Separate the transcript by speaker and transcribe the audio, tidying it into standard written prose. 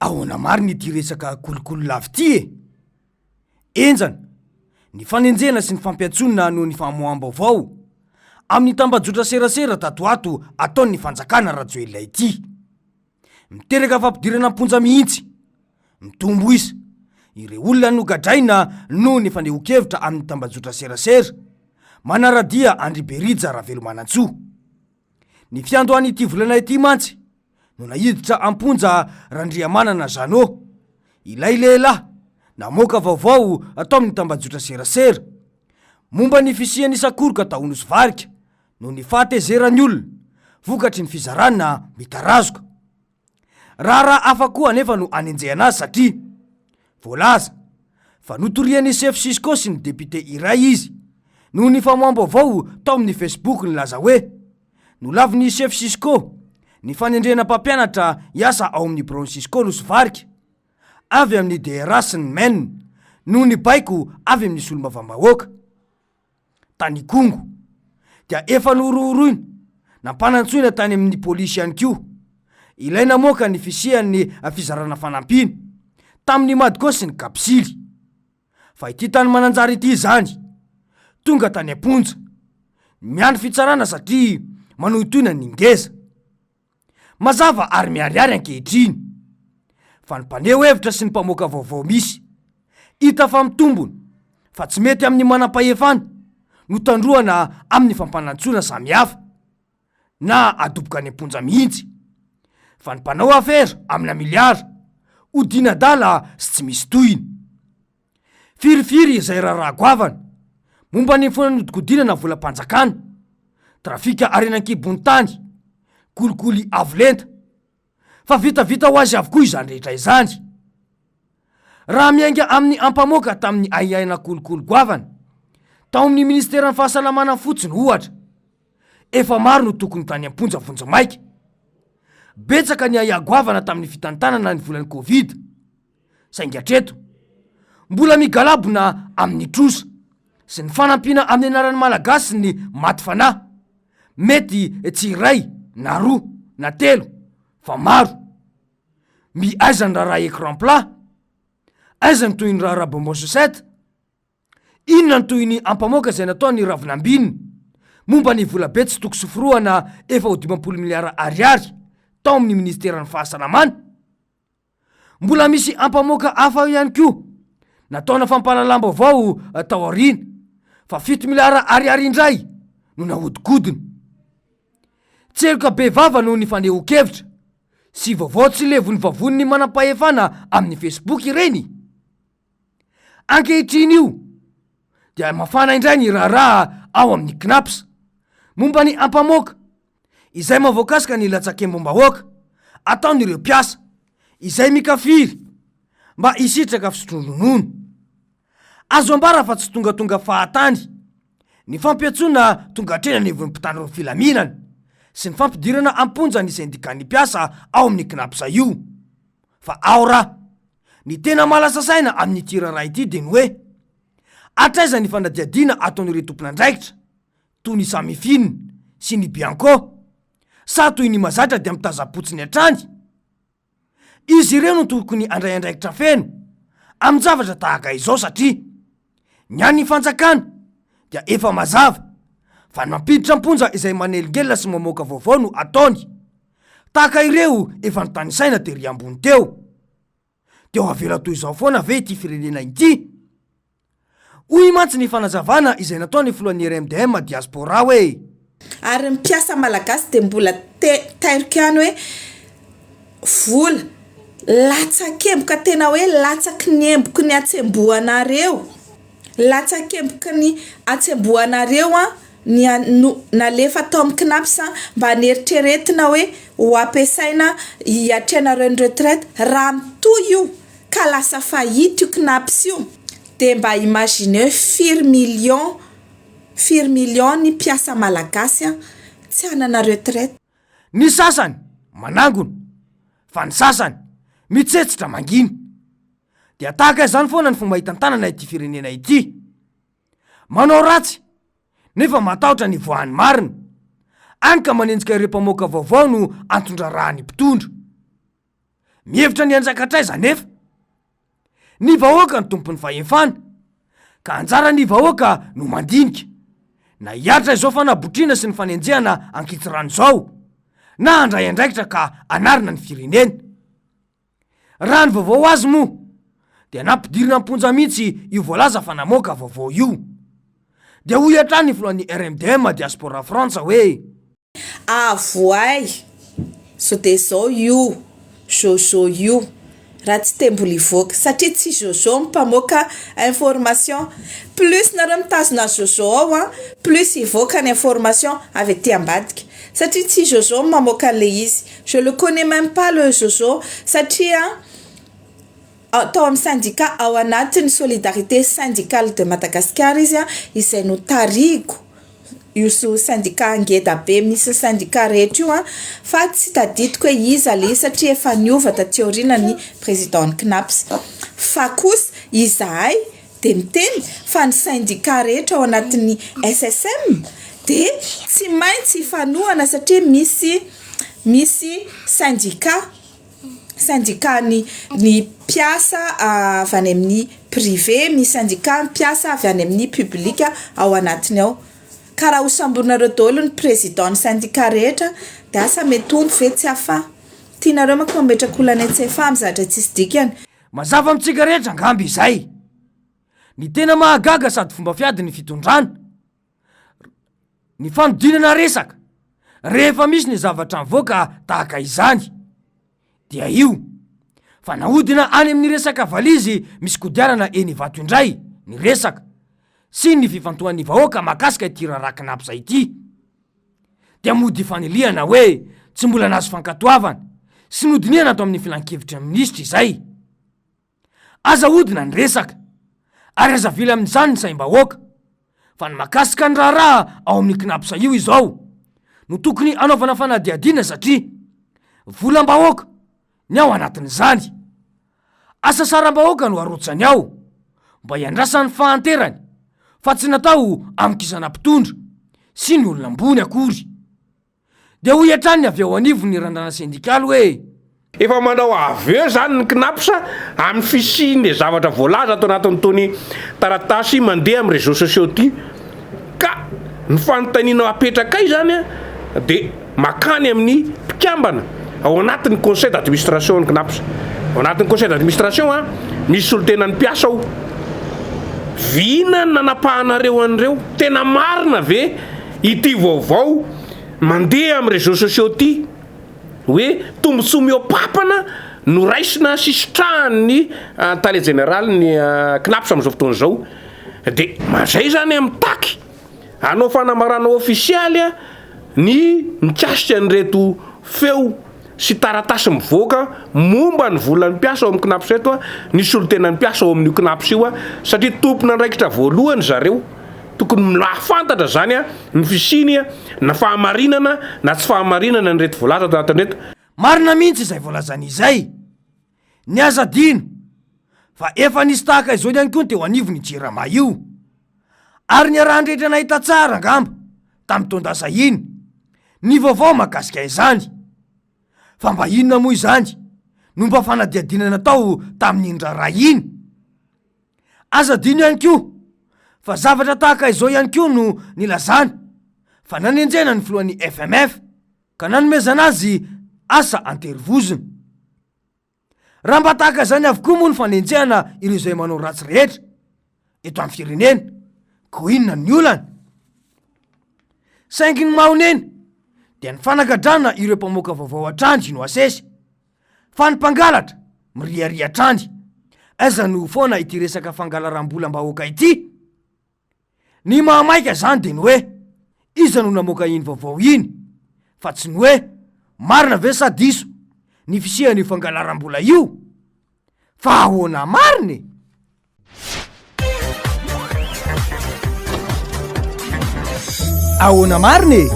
Speaker 1: ahoana mariny ity resaka kolokolo lavy ty e. Enjana, ny fanenjena sy ny fampiantsonina noho ny famoam-baovao amin'ny tambajotra serasera tatoato ataon'ny fanjakana Rajoelina ity. Miteraka fampidirana amponja mihitsy, mitombo isa ireo olona nogadraina noho ny fanehon-kevitra amin'ny tambajotra serasera, manaradia Andry Berija Ravelomanantsoa. Ny fiandohan'ity volana ity mantsy no nahiditra amponja Randriamanana Janot, ilay lehilahy namoaka vaovao atao amin'ny tambajotra serasera momba ny fisian'ny sakoroka taonosy varika no ny fahatezerany olona vokatry ny fizarana mitarazoka. Raha afa koa anefa no anenjehana azy satria voalaza fa notorian'ny chef Sisco sy ny depite iray izy noho ny famoam-baovao tao amin'ny Facebook ny laza hoe nolavin'ny chef Sisco ny fanendrena mpampianatra hiasa ao amin'ny Bransisco nosy varika avy amin'ny DRA sy ny MEN noho ny baiko avy amin'ny solomavambahoaka. Tany Kongo dia efa norohoroina nampanantsoina tany amin'ny polisy ihany koa ilay namoaka ny fisian'ny fizarana fanampiny tamin'ny Madiko sy ny Kapisily. Fa ity tany mananjary ity zany tonga tany amponja miandry fitsarana satria manohitoina ny ngeza mazava ary miariary ankehitriny. Fa ny mpaneho hevitra sy ny mpamoaka vaovao misy hita fa mitombony fa tsy mety amin'ny manam-pahefana no tandroana amin'ny fampanantsoana samihafa na adoboka ny amponja mihitsy. Fa ny mpanao afera amina miliara odiana dala sy tsy misy tohiny. Firifiry izay raharaha-goavana momba ny fonanodikodinana volam-panjakana, trafika arenan-kibony tany, kolikoly avolenta, fa vitavita ho azy avokoa izany rehetra izany. Raha miainga amin'ny ampamoaka tamin'ny aiaina kolikoly goavana tao amin'ny ministeran'ny fahasalamana fotsiny ohatra, efa maro no tokony tany amponja vonjamaika. Betsaka ny aiagoavana tamin'ny fitantanana ny volan'ny Covid, saingy hatreto mbola migalabona amin'ny trosa sy ny fanampiana amin'ny anaran'ny malagasy ny maty fanahy, mety tsy iray na roa na telo fa maro. Miaizany raha écran plat, aizany toy ny raha bonbon-chaussette, inona ny toy ny ampamoaka izay nataony Ravinambininy momba ny vola be tsy toko soforoana efa ho 20 miliara ariary tao amin'ny ministeran'ny fahasalamana. Mbola misy ampamoaka hafa ihany koa nataona fampahalalam-baovao tao aoriana fa 7 miliara ariary indray no nahodikodiny. Tseloka be vava noho ny fanehon-kevitra sy vaovao tsy levony vavony ny manam-pahefana amin'ny Facebook ireny. Ankehitriny io dia mafana indray ny raharaha ao amin'ny KNAPS momba ny ampamoaka izay mavoakasika ny latsakembom-bahoaka ataon'ireo mpiasa izay mikafiry mba hisitraka fisotron-dronono. Azo ambara fa tsy tongatonga fahatany ny fampiatsona tonga trena ny von'ny mpitandro ny filaminana sy ny fampidirana amponja ny syndikan'ny mpiasa ao amin'ny KNAPS io. Fa ao raha ny tena malasa saina amin'ny tiraraha ity dia ny hoe atraiza ny fanadiadiana ataon'ireo tompon'andraikitra toy ny Samifine sy ny Bianco sa toy ny Mazatra dia mitazapotsiny hatrany. Izy ireo no tokony andray andraikitra feno amin'ny zavatra tahaka izao satria ny an'ny fanjakana dia efa mazava fa mampiditra amponja izay manelingelina sy mamoaka vaovao no ataony. Tahaka ireo efa notany saina tery ambony teo. Dia ho avela toy izao foana ve ity firenena ity? Hoy mantsy ny fanazavana izay nataony filohan'ny RMDM diaspora hoe
Speaker 2: ary mpiasa malagasy dia mbola tairikany hoe vola latsakemboka tena hoe latsaky ny emboky ny atsembohanareo, latsakemboka ny atsembohanareo nalefa tao amin'ny KNAPS mba neritreretina hoe ho ampiasaina hiatrenareo ny retraite. Raha mitoy io ka lasa fahity io KNAPS io dia mba imagine firy million ny mpiasa malagasy tsy hanana retraite.
Speaker 1: Ny sasany manangona fa ny sasany mitsetsitra manginy. Dia tahaka izany foana ny fomba hitantanana ity firenena ity. Manao ratsy nefa matahotra ny voahany marina, any ka manenjika ireo mpamoaka vaovao no antondra raha ny mpitondra. mihevitra ny anjakatray zanefa ny vahoaka ny tompony fahefana ka anjara ny vahoaka no mandinika na hiatra izao fanabotriana sy ny fanenjehana ankitsirano zao na andray andraikitra ka anarina ny firenena raha ny vaovao azy moa dia nampidirina amponja mihitsy io voalaza fa namoaka vaovao io dia hoy hatrany filohan'ny RMDM diaspora frantsa hoe
Speaker 2: avoay so de zao io Jojo io raha tsy tembola ivoaka satria tsy Jojo mimpamoaka information plus nareo mitazona Jojo ao a plus ivoaka ny information avy aty ambadika satria tsy Jojo mamoaka le izy je le connais même pas le Jojo satria tao amin'ny syndicat ao anatin'ny solidarité syndicale de Madagascar izy a izay no tarigo io syndicat ngeda be misy syndicat rehetra io a fa tsy tadidiko hoe iza le satria efa niova taty aoriana ny président CNAPS fa kosa izahay de miteny fa ny syndicat rehetra ao anatin'ny SSM de tsy maintsy fanohana satria misy syndicat ny piasa avy any amin'ny privé misy syndicat piasa avy any amin'ny publika ao anatiny ao karaha ho sambonareo daholo ny président ny syndicat rehetra de asa metombo ve tsy hafa tianareo manko mametraka olana tsy efa mizatra tsisy dikany
Speaker 1: mazava amitsika rehetra angamby izay ny tena mahagaga sady fomba fiady ny fitondrana ny fanodinana resaka rehefa misy ny zavatra mivoaka tahaka izany dia io fa nahodina any amin'ny resaka valizy misy kodiarana eny vato indray ny resaka sy ny fifantohan'ny vahoaka makasika ity rarakinapy zay ity dia mody faniliana hoe tsy mbola nazo fankatoavana sy nodiniana ato amin'ny filan-kevitra minisitra izay azahodina ny resaka ary azavily amin'izany ny saim-bahoaka fa ny makasika ny raharaha ao amin'ny knapsa io izao no tokony anaovana fanadiadiana satria volam-bahoaka ny ao anatin'izany asa saram-bahoaka no arotsany ao mba hiandrasan'ny fahanterany fa tsy natao amikizana mpitondra sy ny olona ambony akory dia hoy hatrany avy ao anivo ny randrana sindikaly hoe
Speaker 3: efa manao avy eo zany ny knapsa amin'ny fisiny zavatra voalaza atao anatin'tony taratasy mandeha amin'ny réseaux sociaux ty ka ny fanontaniana apetrakay zany a de makany amin'ny mpikambana ao anatin'ny conseil d'administration ny knapsa ao anatin'ny conseil d'administration a misy olo-tena ny mpiasa ao vina ny nanapahanareo an'ireo tena marina ve ity vaovao mandeha amin'ny réseaux sociaux ty hoe tombotsoa miopapana no raisina sisitrahany tale général ny knaps am'izao fotoana zao de mazay zany amin'ny taky anao fanamarana ofisialy a ny mikasika ny reto feo sy taratasy mivoaka momba ny volan'ny mpiasa ao amin'ny knaps eto a nisy olo tena ny mpiasa ao amin'io knaps io a satria tompona andraikitra voalohany zareo tokony milafantatra zany a ny fisiny a na fahamarinana na tsy fahamarinana ny reto voalaza ato anatin'ny reto
Speaker 1: marina mihitsy izay voalazan'izay ny azadino fa efa nisy tahaka izao ihany koa ny teo anivo ny jirama io ary ny arahandrehetra nahita tsara angamba tamin'ny tondasa iny ny vaovao makasika izany fa mba inona moa izany no mba fanadiadina natao tamin'ny indraray iny azadino ihany koa fa zavatra tahaka izao ihany koa no nilazana fa nanenjena ny filohan'ny FMF ka nanomezana azy asa anterivozina raha mba tahaka zany avokoa moa ny fanenjehana ireo izay manao ratsy rehetra eto amin'ny firenena ko inona ny olana saingy ny mahonena dia ny fanagadrana ireo mpamoaka vaovao atrandry no asesy fa ny mpangalatra miriaria atrandry aiza no foana ity resaka fangalaram-bola mbahoaka ity ny mahamaika zany de ny hoe iza no namoaka iny vaovao iny fa tsy ny hoe marina ve sa diso ny fisihan'io fangalaram-bola io fa ahoana mariny ahoana mariny